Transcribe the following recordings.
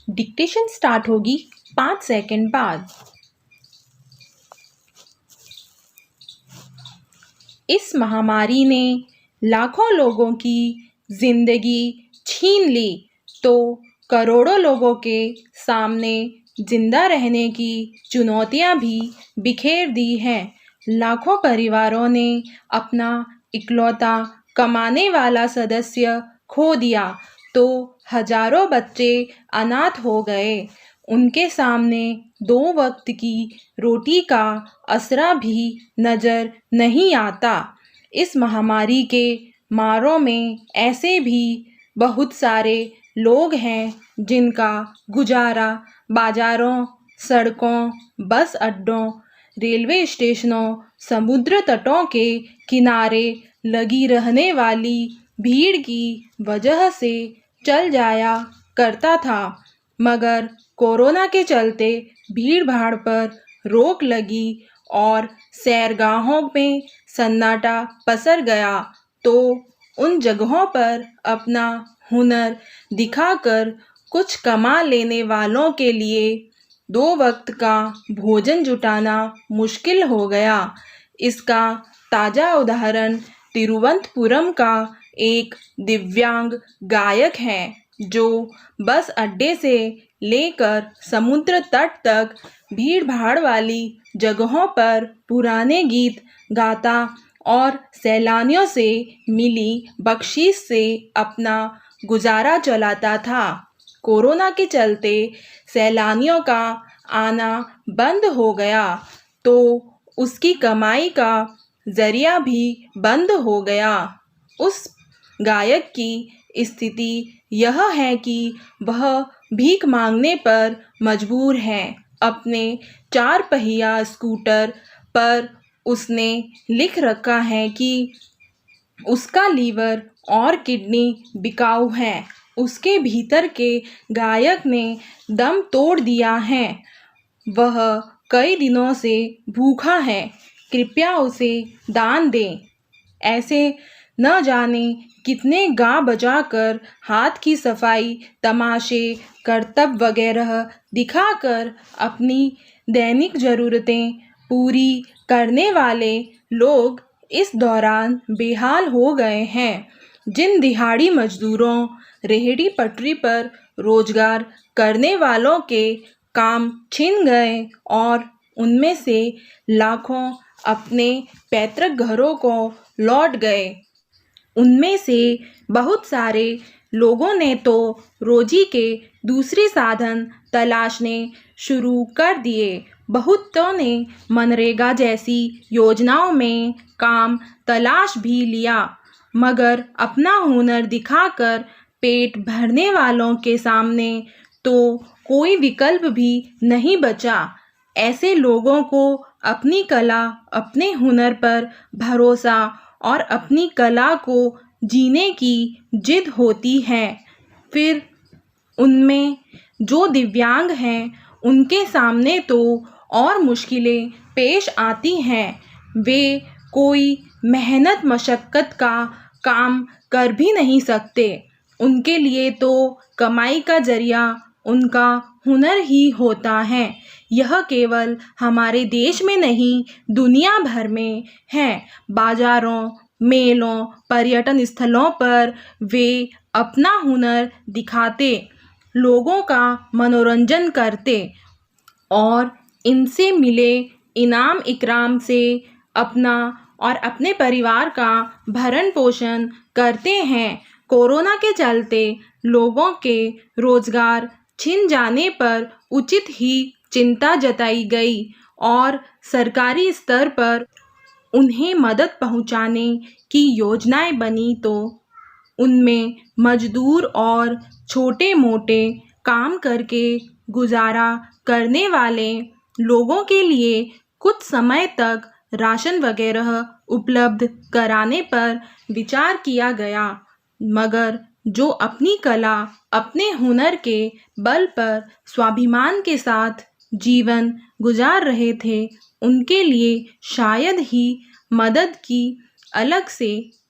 Dictation start होगी 5 second बाद। इस महामारी ने लाखों लोगों की जिंदगी छीन ली तो करोड़ों लोगों के सामने जिंदा रहने की चुनौतियां भी बिखेर दी हैं। लाखों परिवारों ने अपना इकलौता कमाने वाला सदस्य खो दिया तो हजारों बच्चे अनाथ हो गए। उनके सामने 2 वक्त की रोटी का असरा भी नजर नहीं आता। इस महामारी के मारों में ऐसे भी बहुत सारे लोग हैं जिनका गुजारा बाजारों, सड़कों, बस अड्डों, रेलवे स्टेशनों, समुद्र तटों के किनारे लगी रहने वाली भीड़ की वजह से चल जाया करता था। मगर कोरोना के चलते भीड़ भाड़ पर रोक लगी और सैरगाहों में सन्नाटा पसर गया तो उन जगहों पर अपना हुनर दिखाकर कुछ कमा लेने वालों के लिए 2 वक्त का भोजन जुटाना मुश्किल हो गया। इसका ताज़ा उदाहरण तिरुवनंतपुरम का एक दिव्यांग गायक है जो बस अड्डे से लेकर समुद्र तट तक भीड़ भाड़ वाली जगहों पर पुराने गीत गाता और सैलानियों से मिली बख्शीश से अपना गुजारा चलाता था। कोरोना के चलते सैलानियों का आना बंद हो गया तो उसकी कमाई का जरिया भी बंद हो गया। उस गायक की स्थिति यह है कि वह भीख मांगने पर मजबूर है। अपने 4 पहिया स्कूटर पर उसने लिख रखा है कि उसका लीवर और किडनी बिकाऊ है। उसके भीतर के गायक ने दम तोड़ दिया है। वह कई दिनों से भूखा है। कृपया उसे दान दें। ऐसे न जाने कितने गा बजाकर हाथ की सफाई, तमाशे, करतब वगैरह दिखाकर अपनी दैनिक ज़रूरतें पूरी करने वाले लोग इस दौरान बेहाल हो गए हैं। जिन दिहाड़ी मजदूरों, रेहड़ी पटरी पर रोजगार करने वालों के काम छिन गए और उनमें से लाखों अपने पैतृक घरों को लौट गए। उनमें से बहुत सारे लोगों ने तो रोजी के दूसरे साधन तलाशने शुरू कर दिए। बहुतों ने मनरेगा जैसी योजनाओं में काम तलाश भी लिया। मगर अपना हुनर दिखाकर पेट भरने वालों के सामने तो कोई विकल्प भी नहीं बचा। ऐसे लोगों को अपनी कला, अपने हुनर पर भरोसा और अपनी कला को जीने की जिद होती है। फिर उनमें जो दिव्यांग हैं उनके सामने तो और मुश्किलें पेश आती हैं। वे कोई मेहनत मशक्क़त का काम कर भी नहीं सकते। उनके लिए तो कमाई का जरिया उनका हुनर ही होता है। यह केवल हमारे देश में नहीं, दुनिया भर में है। बाजारों, मेलों, पर्यटन स्थलों पर वे अपना हुनर दिखाते, लोगों का मनोरंजन करते और इनसे मिले इनाम इकराम से अपना और अपने परिवार का भरण पोषण करते हैं। कोरोना के चलते लोगों के रोजगार छिन जाने पर उचित ही चिंता जताई गई और सरकारी स्तर पर उन्हें मदद पहुंचाने की योजनाएं बनी तो उनमें मजदूर और छोटे मोटे काम करके गुजारा करने वाले लोगों के लिए कुछ समय तक राशन वगैरह उपलब्ध कराने पर विचार किया गया। मगर जो अपनी कला, अपने हुनर के बल पर स्वाभिमान के साथ जीवन गुजार रहे थे, उनके लिए शायद ही मदद की अलग से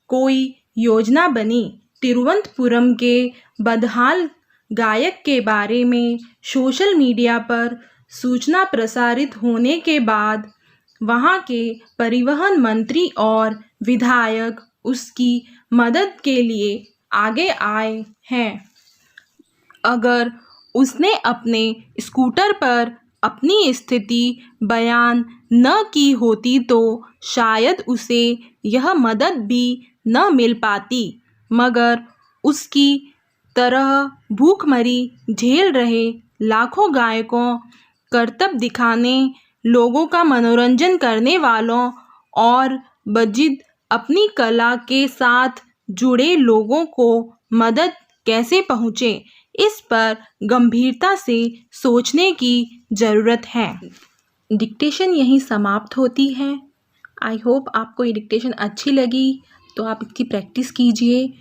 कोई योजना बनी। तिरुवनंतपुरम के बदहाल गायक के बारे में सोशल मीडिया पर सूचना प्रसारित होने के बाद वहां के परिवहन मंत्री और विधायक उसकी मदद के लिए आगे आए हैं। अगर उसने अपने स्कूटर पर अपनी स्थिति बयान न की होती तो शायद उसे यह मदद भी न मिल पाती, मगर उसकी तरह भूखमरी झेल रहे लाखों गायकों, करतब दिखाने, लोगों का मनोरंजन करने वालों और बजिद अपनी कला के साथ जुड़े लोगों को मदद कैसे पहुँचे, इस पर गंभीरता से सोचने की ज़रूरत है। डिक्टेशन यहीं समाप्त होती है। आई होप आपको ये डिक्टेशन अच्छी लगी, तो आप इसकी प्रैक्टिस कीजिए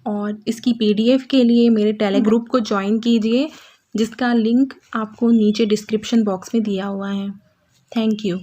और इसकी PDF के लिए मेरे टेलीग्रुप को ज्वाइन कीजिए, जिसका लिंक आपको नीचे डिस्क्रिप्शन बॉक्स में दिया हुआ है। Thank you.